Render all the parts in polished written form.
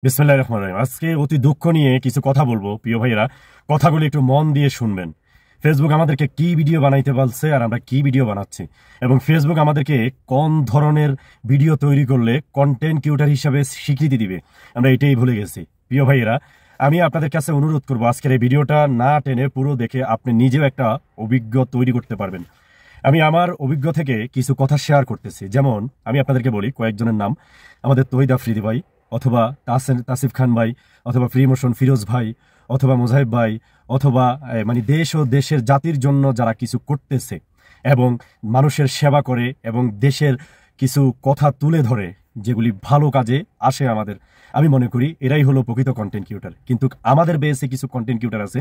বিসমিল্লাহির রহমানির রহিম। আজকে অতি দুঃখ নিয়ে কিছু কথা বলবো প্রিয় ভাইয়েরা, কথাগুলো একটু মন দিয়ে শুনবেন। ফেসবুক আমাদেরকে কি ভিডিও বানাইতে বলছে আর আমরা কি ভিডিও বানাচ্ছি, এবং ফেসবুক আমাদেরকে কোন ধরনের ভিডিও তৈরি করলে কন্টেন্ট ক্রিয়েটর হিসাবে স্বীকৃতি দিবে, আমরা এটাই ভুলে গেছি। প্রিয় ভাইয়েরা, আমি আপনাদের কাছে অনুরোধ করবো আজকের এই ভিডিওটা না টেনে পুরো দেখে আপনি নিজেও একটা অভিজ্ঞ তৈরি করতে পারবেন। আমি আমার অভিজ্ঞ থেকে কিছু কথা শেয়ার করতেছি। যেমন আমি আপনাদেরকে বলি কয়েকজনের নাম, আমাদের তহিদ আফ্রিদি ভাই, অথবা তাসিফ খান ভাই, অথবা ফ্রি মোশন ফিরোজ ভাই, অথবা মুজাহিব ভাই, অথবা মানে দেশ ও দেশের জাতির জন্য যারা কিছু করতেছে এবং মানুষের সেবা করে এবং দেশের কিছু কথা তুলে ধরে যেগুলি ভালো কাজে আসে আমাদের, আমি মনে করি এরাই হলো প্রকৃত কন্টেন্ট ক্রিয়েটর। কিন্তু আমাদের বেসে কিছু কন্টেন্ট ক্রিয়েটর আছে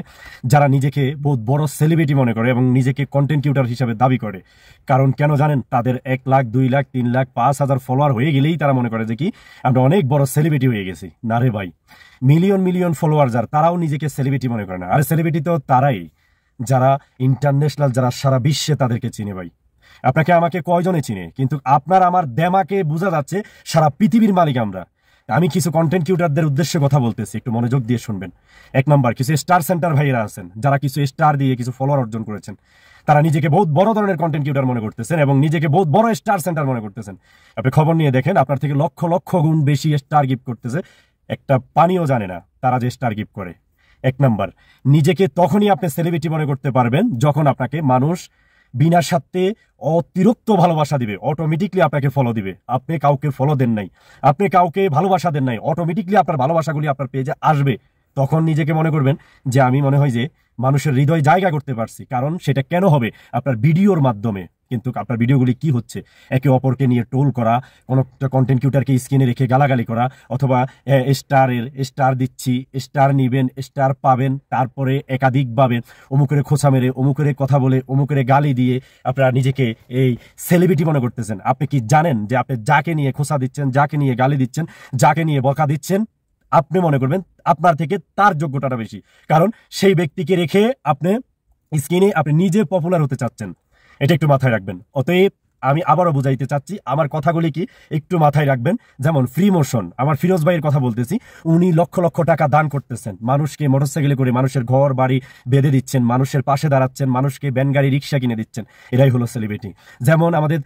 যারা নিজেকে বহুত বড় সেলিব্রিটি মনে করে এবং নিজেকে কন্টেন্ট ক্রিয়েটর হিসাবে দাবি করে। কারণ কেন জানেন? তাদের 1 লাখ 2 লাখ 3 লাখ 5,000 ফলোয়ার হয়ে গেলেই তারা মনে করে যে কি আমরা অনেক বড় সেলিব্রিটি হয়ে গেছি। না রে ভাই, মিলিয়ন মিলিয়ন ফলোয়ার যার, তারাও নিজেকে সেলিব্রিটি মনে করে না। আর সেলিব্রিটি তো তারাই যারা ইন্টারন্যাশনাল, যারা সারা বিশ্বে তাদেরকে চিনে। ভাই, আপনাকে আমাকে কয়জনে চিনে, কিন্তু আপনার আমার দেমাকে বোঝা যাচ্ছে সারা পৃথিবীর মালিক আমরা। আমি কিছু কন্টেন্ট ক্রিয়েটরদের উদ্দেশ্যে কথা বলতেছি, একটু মনোযোগ দিয়ে শুনবেন। 1 নম্বর, কিছু স্টার সেন্টার ভাইয়েরা আছেন যারা কিছু স্টার দিয়ে কিছু ফলোয়ার অর্জন করেছেন। তারা নিজেকে বহুত বড় ধরনের কন্টেন্ট ক্রিয়েটর মনে করতেছেন এবং নিজেকে বহুত বড় স্টার সেন্টার মনে করতেছেন। আপনি খবর নিয়ে দেখেন, আপনার থেকে লক্ষ লক্ষ গুণ বেশি স্টার গিফট করতেছে, একটা পানিও জানে না তারা যে স্টার গিফট করে। 1 নম্বর, নিজেকে তখনই আপনি সেলিব্রিটি মনে করতে পারবেন যখন আপনাকে মানুষ বিনা স্বার্থে অতিরিক্ত ভালোবাসা দিবে, অটোমেটিকলি আপনাকে ফলো দিবে। আপনি কাউকে ফলো দেন নাই, আপনি কাউকে ভালোবাসা দেন নাই, অটোমেটিকলি আপনার ভালোবাসাগুলি আপনার পেজে আসবে। তখন নিজেকে মনে করবেন যে আমি মনে হয় যে মানুষের হৃদয় জায়গা করতে পারছি। কারণ সেটা কেন হবে? আপনার ভিডিওর মাধ্যমে। কিন্তু আপনার ভিডিওগুলি কি হচ্ছে? একে অপরকে নিয়ে টোল করা, কোনো কন্টেন্ট ক্রিয়েটরকে স্ক্রিনে রেখে গালাগালি করা, অথবা স্টার দিচ্ছি, স্টার নিবেন, স্টার পাবেন, তারপরে একাধিক পাবেন, অমুকের খোঁচা মেরে, অমুকের কথা বলে, অমুকের গালি দিয়ে আপনারা নিজেকে এই সেলিব্রিটি মনে করতেছেন। আপনি কি জানেন যে আপনি যাকে নিয়ে খোঁচা দিচ্ছেন, যাকে নিয়ে গালি দিচ্ছেন, যাকে নিয়ে বকা দিচ্ছেন, আপনি মনে করবেন আপনার থেকে তার যোগ্যতাটা বেশি। কারণ সেই ব্যক্তিকে রেখে আপনি স্ক্রিনে আপনি নিজে পপুলার হতে চাচ্ছেন। এটা একটু মাথায় রাখবেন। অতএব আমি আবারও বুঝাইতে চাচ্ছি, আমার কথাগুলি কি একটু মাথায় রাখবেন। যেমন ফ্রি মোশন, আমার ফিরোজ ভাইয়ের কথা বলতেছি, উনি লক্ষ লক্ষ টাকা দান করতেছেন, মানুষকে মোটরসাইকেলে করে মানুষের ঘর বাড়ি বেঁধে দিচ্ছেন, মানুষের পাশে দাঁড়াচ্ছেন, মানুষকে ভ্যান গাড়ি রিক্সা কিনে দিচ্ছেন। এরাই হলো সেলিব্রিটি। যেমন আমাদের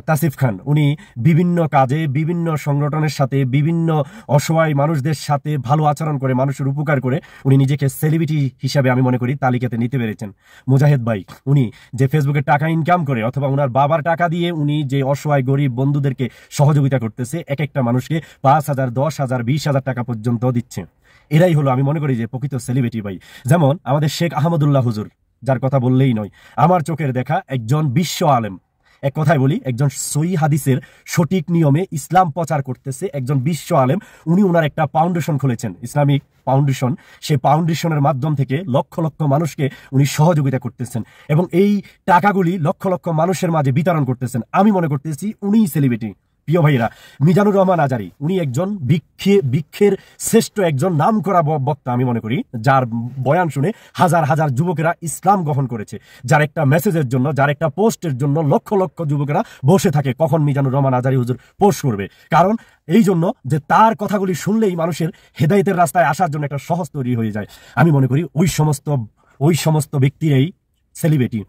তাসিফ খান, উনি বিভিন্ন কাজে বিভিন্ন সংগঠনের সাথে বিভিন্ন অসহায় মানুষদের সাথে ভালো আচরণ করে, মানুষের উপকার করে উনি নিজেকে সেলিব্রিটি হিসাবে আমি মনে করি তালিকাতে নিতে পেরেছেন। মুজাহিদ ভাই, উনি যে ফেসবুকে টাকা ইনকাম করে, অথবা ওনার বাবার টাকা দিয়ে উনি যে অসহায় গরিব বন্ধুদেরকে সহযোগিতা করতেছে, এক একটা মানুষকে 5,000 10,000 20,000 টাকা পর্যন্ত দিচ্ছে। এরাই হলো আমি মনে করি যে প্রকৃত সেলিব্রিটি। ভাই, যেমন আমাদের শেখ আহমদুল্লাহ হুজুর, যার কথা বললেই নয়, আমার চোখের দেখা একজন বিশ্ব আলেম। এক কথায় বলি, একজন সহি হাদিসের সঠিক নিয়মে ইসলাম প্রচার করতেছে একজন বিশ্ব আলেম। উনি ওনার একটা ফাউন্ডেশন খুলেছেন, ইসলামিক ফাউন্ডেশন। সেই ফাউন্ডেশনের মাধ্যম থেকে লক্ষ লক্ষ মানুষকে উনি সহযোগিতা করতেছেন এবং এই টাকাগুলি লক্ষ লক্ষ মানুষের মাঝে বিতরণ করতেছেন। আমি মনে করতেছি উনিই সেলিব্রিটি। প্রিয় ভাইরা, মিজানুর রহমান আজারি, উনি একজন বৃক্ষের শ্রেষ্ঠ একজন নামকরা বক্তা আমি মনে করি, যার বয়ান শুনে হাজার হাজার যুবকেরা ইসলাম গ্রহণ করেছে। যার একটা মেসেজের জন্য, যার একটা পোস্টের জন্য লক্ষ লক্ষ যুবকেরা বসে থাকে কখন মিজানুর রহমান আজারি হুজুর পোস্ট করবে। কারণ এই জন্য যে তার কথাগুলি শুনলেই মানুষের হেদায়েতের রাস্তায় আসার জন্য একটা সহজ তৈরি হয়ে যায়। আমি মনে করি ওই সমস্ত ব্যক্তিরাই সেলিব্রিটি।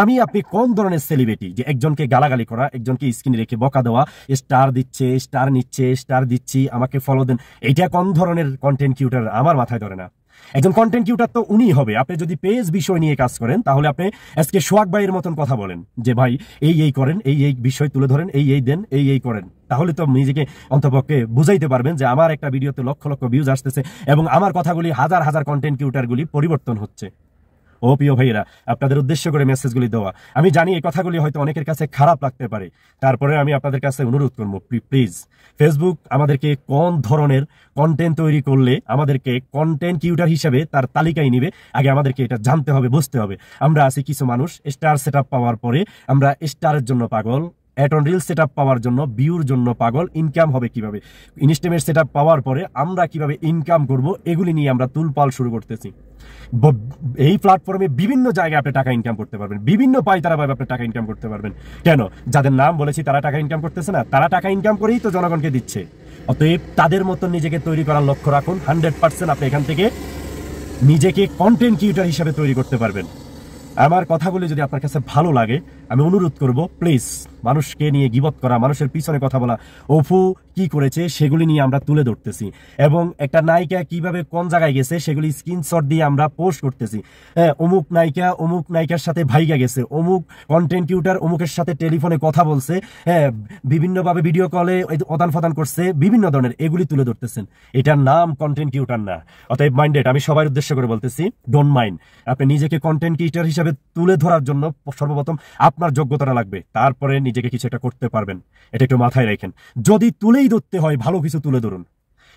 আমি আপনি কোন ধরনের সেলিব্রিটি? যে একজনকে গালাগালি করা, একজনকে স্ক্রিনে রেখে বকা দেওয়া, স্টার দিচ্ছে, স্টার নিচ্ছে, স্টার দিচ্ছি, আমাকে ফলো দেন, এইটা কোন ধরনের কন্টেন্ট ক্রিয়েটর আমার মাথায় ধরে না। একজন কন্টেন্ট ক্রিয়েটর তো উনি হবে, আপনি যদি পেজ বিষয় নিয়ে কাজ করেন, তাহলে আপনি আজকে সোহাগ ভাইয়ের মতন কথা বলেন যে ভাই এই করেন, এই বিষয় তুলে ধরেন, এই দেন, এই করেন, তাহলে তো নিজেকে অন্তপক্ষে বুঝাইতে পারবেন যে আমার একটা ভিডিওতে লক্ষ লক্ষ ভিউজ আসতেছে এবং আমার কথাগুলি হাজার হাজার কন্টেন্ট ক্রিয়েটরগুলি পরিবর্তন হচ্ছে। ও প্রিয় ভাইয়েরা, আপনাদের উদ্দেশ্য করে মেসেজগুলি দেওয়া। আমি জানি এই কথাগুলি হয়তো অনেকের কাছে খারাপ লাগতে পারে, তারপরে আমি আপনাদের কাছে অনুরোধ করবো, প্লিজ ফেসবুক আমাদেরকে কোন ধরনের কন্টেন্ট তৈরি করলে আমাদেরকে কন্টেন্ট ক্রিয়েটর হিসেবে তার তালিকায় নিবে, আগে আমাদেরকে এটা জানতে হবে, বুঝতে হবে। আমরা আছি কিছু মানুষ স্টার সেটআপ পাওয়ার পরে আমরা স্টারের জন্য পাগল, অ্যাটন রিল সেটআপ পাওয়ার জন্য, ভিউর জন্য পাগল, ইনকাম হবে কিভাবে, ইনস্টেমেট সেটআপ পাওয়ার পরে আমরা কিভাবে ইনকাম করব, এগুলি নিয়ে আমরা তুলপাল শুরু করতেছি। এই প্ল্যাটফর্মে বিভিন্ন জায়গায় আপনি টাকা ইনকাম করতে পারবেন, বিভিন্ন পায়তারাভাবে আপনি টাকা ইনকাম করতে পারবেন। কেন? যাদের নাম বলেছি তারা টাকা ইনকাম করতেছে না? তারা টাকা ইনকাম করেই তো জনগণকে দিচ্ছে। অতএব তাদের মতো নিজেকে তৈরি করার লক্ষ্য রাখুন। 100% আপনি এখান থেকে নিজেকে কন্টেন্ট ক্রিয়েটর হিসেবে তৈরি করতে পারবেন। আমার কথাগুলি যদি আপনার কাছে ভালো লাগে, আমি অনুরোধ করব প্লিজ মানুষকে নিয়ে গীবত করা, মানুষের পিছনে কথা বলা, অপু কি করেছে সেগুলি নিয়ে আমরা তুলে ধরতেছি, এবং একটা নায়িকা কিভাবে কোন জায়গায় গেছে সেগুলি স্ক্রিনশট দিয়ে আমরা পোস্ট করতেছি। হ্যাঁ, অমুক নায়িকার সাথে ভাইগা গেছে, অমুক কন্টেন্ট ক্রিয়েটর অমুকের সাথে টেলিফোনে কথা বলছে, হ্যাঁ বিভিন্নভাবে ভিডিও কলে আদান প্রদান করছে, বিভিন্ন ধরনের এগুলি তুলে ধরতেছেন। এটার নাম কন্টেন্ট ক্রিয়েটর না। অতএব মাইন্ডেড, আমি সবার উদ্দেশ্য করে বলতেছি, ডোন্ট মাইন্ড। আপনি নিজেকে কন্টেন্ট ক্রিয়েটর হিসেবে তুলে ধরার জন্য সর্বপ্রথম আপনার যোগ্যতাটা লাগবে, তারপরে নিজেকে কিছু একটা করতে পারবেন। এটা একটু মাথায় রাখেন। যদি তুলেই ধরতে হয়, ভালো কিছু তুলে ধরুন।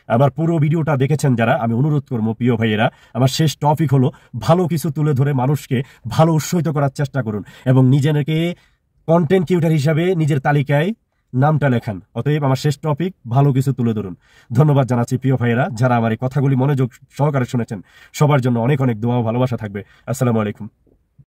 আমার পুরো ভিডিওটা দেখেছেন যারা, আমি অনুরোধ করবো প্রিয় ভাইয়েরা, আমার শেষ টপিক হলো ভালো কিছু তুলে ধরে মানুষকে ভালো উৎসাহিত করার চেষ্টা করুন, এবং নিজেকে কন্টেন্ট ক্রিয়েটর হিসাবে নিজের তালিকায় নামটা লেখান। অতএব আমার শেষ টপিক, ভালো কিছু তুলে ধরুন। ধন্যবাদ জানাচ্ছি প্রিয় ভাইয়েরা যারা আমার এই কথাগুলি মনোযোগ সহকারে শুনেছেন। সবার জন্য অনেক অনেক দোয়া ও ভালোবাসা থাকবে। আসসালামু আলাইকুম।